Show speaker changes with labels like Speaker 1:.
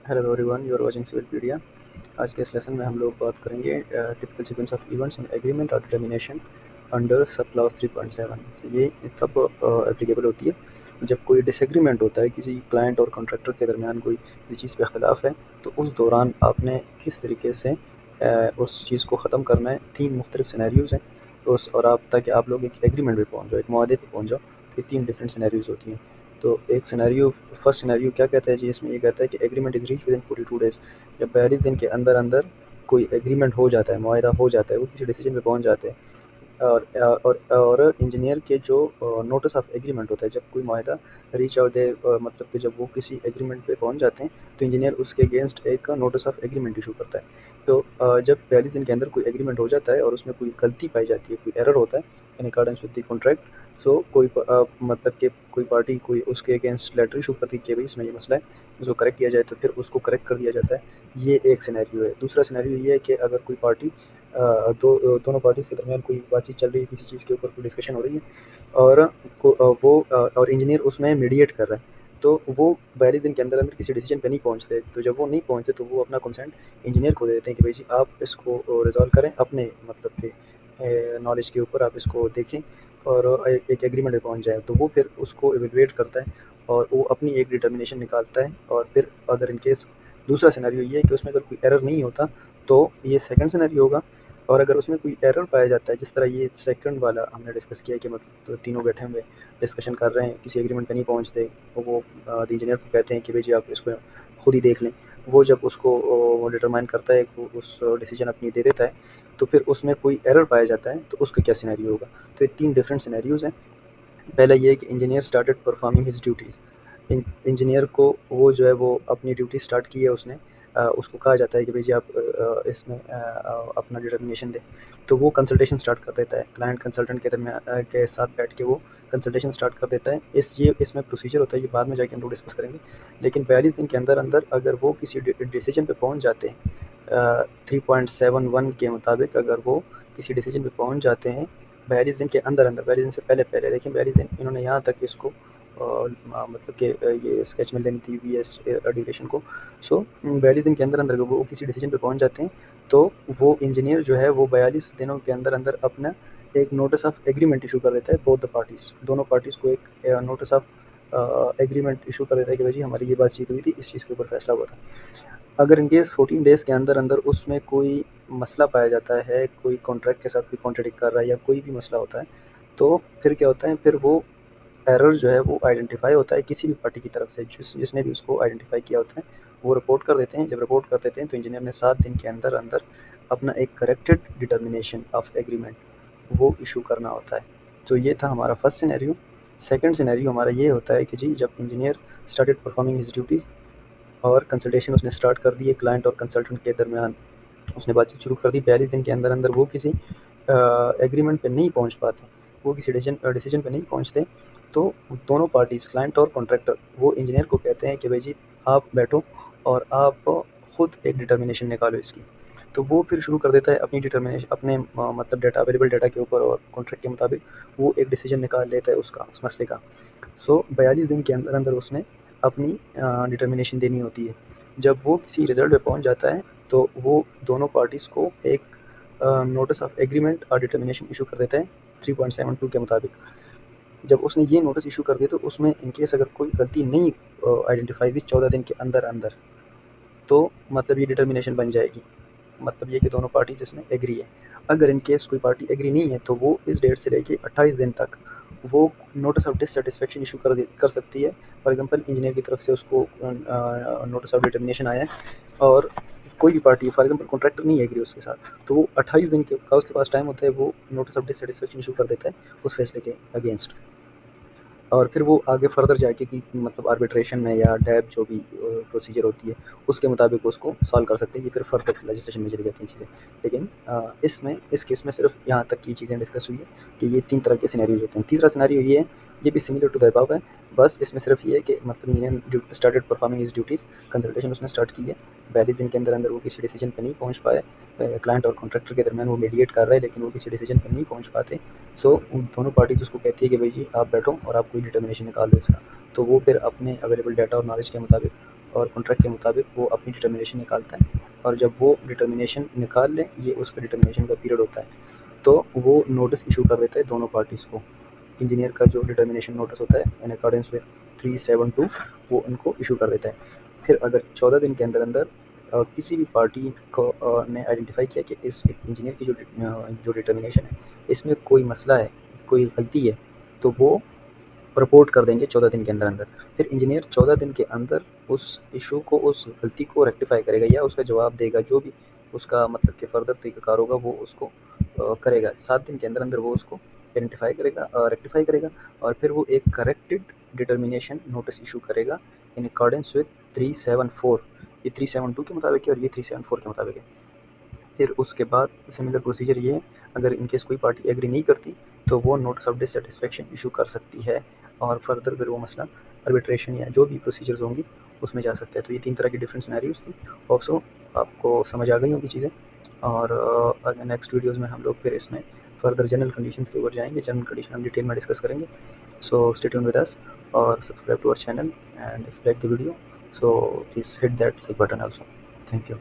Speaker 1: Hello everyone, you are watching Civilpedia. आज के इस लेसन में हम लोग बात करेंगे typical sequence of events in agreement और डिटर्मिनेशन अंडर सब क्लॉज 3.7। ये तब एप्लीकेबल होती है जब कोई डिसएग्रीमेंट होता है, किसी क्लाइंट और कॉन्ट्रैक्टर के दरमियान कोई किसी चीज़ पे इख्तलाफ है, तो उस दौरान आपने किस तरीके से उस चीज़ को ख़त्म करना है। 3 मुख्तलिफ सिनेरियोज़ हैं उस, और आप ताकि आप लोग एक एग्रीमेंट पे पहुँच जाओ, एक मुआहदे पे पहुँच जाओ। तो ये 3 डिफरेंट सिनेरियोज़ होती हैं। तो एक सिनेरियो, फर्स्ट सिनेरियो क्या कहता है जी, इसमें ये कहता है कि agreement is reach with in 42 days. जब 42 दिन के अंदर अंदर कोई एग्रीमेंट हो जाता है, मुआहदा हो जाता है, वो किसी डिसीजन पे पहुंच जाते हैं। और इंजीनियर के जो नोटिस ऑफ एग्रीमेंट होता है, जब कोई मुआहदा रीच आउट दे, मतलब कि जब वो किसी एग्रीमेंट पे पहुंच जाते हैं, तो इंजीनियर उसके अगेंस्ट एक नोटिस ऑफ एग्रीमेंट इशू करता है। तो जब 42 दिन के अंदर कोई एग्रीमेंट हो जाता है और उसमें कोई गलती पाई जाती है, कोई एरर होता है in accordance with the contract, so मतलब कि कोई पार्टी कोई उसके अगेंस्ट लेटर इशू करती है कि भाई इसमें ये मसला है, उसको करेक्ट किया जाए, तो फिर उसको करेक्ट कर दिया जाता है। ये एक सिनेरियो है। दूसरा सिनेरियो ये है कि अगर कोई पार्टी दोनों पार्टीज़ के दरमियान कोई बातचीत चल रही है, किसी चीज़ के ऊपर कोई डिस्कशन हो रही है, और और इंजीनियर उसमें मीडिएट कर रहा है, तो वो 42 दिन के अंदर अंदर किसी डिसीजन पे नहीं पहुंचते। तो जब वो नहीं पहुंचते, तो वो अपना कंसेंट इंजीनियर को दे देते हैं कि भाई जी आप इसको रिजॉल्व करें अपने मतलब के नॉलेज के ऊपर, आप इसको देखें और एक एग्रीमेंट पे पहुंच जाए। तो वो फिर उसको एवेलुएट करता है और वो अपनी एक डिटर्मिनेशन निकालता है। और फिर अगर इन केस दूसरा सिनेरियो ये है कि उसमें अगर कोई एरर नहीं होता, तो ये सेकंड सिनेरियो होगा। और अगर उसमें कोई एरर पाया जाता है, जिस तरह ये सेकंड वाला हमने डिस्कस किया कि मतलब तो तीनों बैठे हुए डिस्कशन कर रहे हैं, किसी एग्रीमेंट पे नहीं पहुंचते, तो वो इंजीनियर को कहते हैं कि भाई जी आप इसको खुद ही देख लें। वो जब उसको डिटरमाइन करता है, वो उस डिसीजन अपनी दे देता है, तो फिर उसमें कोई एरर पाया जाता है, तो उसका क्या सिनेरियो होगा। तो ये 3 डिफरेंट सिनेरियोज़ हैं। पहला ये है कि engineer started performing his duties. Engineer को वो जो है वो अपनी ड्यूटी स्टार्ट की है उसने, उसको कहा जाता है कि भाई जी आप इसमें अपना डिटर्मिनेशन दें। तो वो कंसल्टेशन स्टार्ट कर देता है, क्लाइंट कंसल्टेंट के दरमियान के साथ बैठ के वो कंसल्टेशन स्टार्ट कर देता है। इसमें प्रोसीजर होता है, ये बाद में जाके हम लोग डिस्कस करेंगे। लेकिन 42 दिन के अंदर अंदर अगर वो किसी डिसीजन पे पहुंच जाते हैं, 3.71 के मुताबिक अगर वो किसी डिसीजन पे पहुंच जाते हैं 42 दिन के अंदर अंदर, 42 दिन से पहले पहले, देखिए 42 दिन इन्होंने यहाँ तक इसको मतलब कि ये स्केच में लेंथ थी वी एस ड्यूरेशन को। सो 42 दिन के अंदर अंदर वो किसी डिसीजन पे पहुंच जाते हैं, तो वो इंजीनियर जो है वो 42 दिनों के अंदर अंदर अपना एक नोटिस ऑफ एग्रीमेंट इशू कर देता है। बोथ द पार्टीज़, दोनों पार्टीज़ को एक नोटिस ऑफ एग्रीमेंट इशू कर देता है कि भाई जी हमारी ये बातचीत हुई थी, इस चीज़ के ऊपर फैसला हुआ था। अगर इन केस 14 डेज़ के अंदर अंदर उसमें कोई मसला पाया जाता है, कोई कॉन्ट्रैक्ट के साथ कोई कॉन्ट्रडिक्ट कर रहा है या कोई भी मसला होता है, तो फिर क्या होता है, फिर वो एरर जो है वो आइडेंटिफाई होता है किसी भी पार्टी की तरफ से, जिसने भी उसको आइडेंटिफाई किया होता है, वो रिपोर्ट कर देते हैं। जब रिपोर्ट कर देते हैं, तो इंजीनियर ने 7 दिन के अंदर अंदर अपना एक करेक्टेड डिटर्मिनेशन ऑफ एग्रीमेंट वो इशू करना होता है। तो ये था हमारा फर्स्ट सिनेरियो। सेकंड सिनेरियो हमारा ये होता है कि जी जब engineer started performing his duties और कंसल्टेशन उसने स्टार्ट कर दी है क्लाइंट और कंसल्टेंट के दरमियान, उसने बातचीत शुरू कर दी। 42 दिन के अंदर अंदर वो किसी एग्रीमेंट पे नहीं पहुंच पाते, वो किसी डिसीजन पे नहीं पहुंचते, तो दोनों पार्टीज़ क्लाइंट और कॉन्ट्रैक्टर वो इंजीनियर को कहते हैं कि भाई जी आप बैठो और आप खुद एक डिटर्मिनेशन निकालो इसकी। तो वो फिर शुरू कर देता है अपनी डिटर्मिनेशन अपने मतलब डाटा, अवेलेबल डाटा के ऊपर और कॉन्ट्रैक्ट के मुताबिक वो एक डिसीजन निकाल लेता है उसका, उस मसले का। सो 42 दिन के अंदर अंदर उसने अपनी डिटर्मिनेशन देनी होती है। जब वो किसी रिज़ल्ट पे पहुंच जाता है, तो वो दोनों पार्टीज़ को एक नोटिस ऑफ एग्रीमेंट और डिटर्मिनेशन इशू कर देता है 3.72 के मुताबिक। जब उसने ये नोटिस इशू कर दिया, तो उसमें इन केस अगर कोई गलती नहीं आइडेंटिफाई हुई 14 दिन के अंदर अंदर, तो मतलब ये डिटर्मिनेशन बन जाएगी। मतलब ये कि दोनों पार्टीज इसमें एग्री है। अगर इन केस कोई पार्टी एग्री नहीं है, तो वो इस डेट से लेके 28 दिन तक वो नोटिस ऑफ डिससेटिस्फेक्शन इशू कर सकती है। फॉर एग्जांपल इंजीनियर की तरफ से उसको नोटिस ऑफ डिटर्मिनेशन आया है, और कोई भी पार्टी फॉर एग्जांपल कॉन्ट्रैक्टर नहीं एग्री उसके साथ, तो वो 28 दिन का उसके पास टाइम होता है, वो नोटिस ऑफ डिससेटिस्फेक्शन इशू कर देता है उस फैसले के अगेंस्ट। और फिर वो आगे फर्दर जाके कि मतलब आर्बिट्रेशन में या डैब जो भी प्रोसीजर होती है, उसके मुताबिक उसको सॉल्व कर सकते हैं। ये फिर फर्दर लेजिस्लेशन में चली जाती हैं चीज़ें। लेकिन इसमें इस केस में सिर्फ यहाँ तक की चीज़ें डिस्कस हुई है कि ये 3 तरह के सिनेरियोज होते हैं। तीसरा सिनेरियो ये है, ये भी सिमिलर टू द अबव है, बस इसमें सिर्फ ये है कि मतलब engineer started performing his duties, consultation उसने स्टार्ट की है। 42 दिन के अंदर अंदर वो किसी डिसीजन पे नहीं पहुँच पाए। क्लाइंट और कॉन्ट्रैक्टर के दरमियान वो मीडिएट कर रहा है, लेकिन वो किसी डिसीजन पे नहीं पहुँच पाते। सो उन दोनों पार्टीज उसको कहती है कि भाई जी आप बैठो और आप कोई डिटर्मिनेशन निकाल दो इसका। तो वो फिर अपने अवेलेबल डाटा और नॉलेज के मुताबिक और कॉन्ट्रैक्ट के मुताबिक वो अपनी डिटर्मिनेशन निकालता है, और जब वो डिटर्मिनेशन निकाल ले, ये उसका डिटर्मिनेशन का पीरियड होता है, तो वो नोटिस इशू कर देता है दोनों पार्टीज़ को। इंजीनियर का जो डिटर्मिनेशन नोटिस होता है इन अकॉर्डेंस विद 372 वो उनको इशू कर देता है। फिर अगर 14 दिन के अंदर अंदर किसी भी पार्टी को ने आइडेंटिफाई किया कि इस इंजीनियर की जो डिटर्मिनेशन है इसमें कोई मसला है, कोई गलती है, तो वो रिपोर्ट कर देंगे 14 दिन के अंदर अंदर। फिर इंजीनियर 14 दिन के अंदर उस इशू को, उस गलती को रेक्टिफाई करेगा या उसका जवाब देगा, जो भी उसका मतलब कि फर्दर तरीक़ाकार होगा वो उसको करेगा। 7 दिन के अंदर अंदर वो उसको आइडेंटिफाई करेगा, रेक्टिफाई करेगा, और फिर वो एक करेक्टेड डिटर्मिनेशन नोटिस इशू करेगा इन अकॉर्डेंस विद 374। ये 372 के मुताबिक है और ये 374 के मुताबिक है। फिर उसके बाद सिमिलर प्रोसीजर ये है, अगर इनकेस कोई पार्टी एग्री नहीं करती तो वो नोटिस ऑफ डिससेटिस्फैक्शन इशू कर सकती है, और फर्दर फिर वो मसला आर्बिट्रेशन या जो भी प्रोसीजर्स होंगी उसमें जा सकता है। तो ये 3 तरह की डिफरेंट सिनेरियोज़ थी। होप सो आपको समझ आ गई होंगी चीज़ें, और नेक्स्ट वीडियोज़ में हम लोग फिर इसमें फर्दर जनरल कंडीशंस के ऊपर जाएंगे। जनरल कंडीशन हम डिटेल में डिस्कस करेंगे। So stay tuned with us और subscribe to our channel, and if you like the video, so please hit that like button also. Thank you.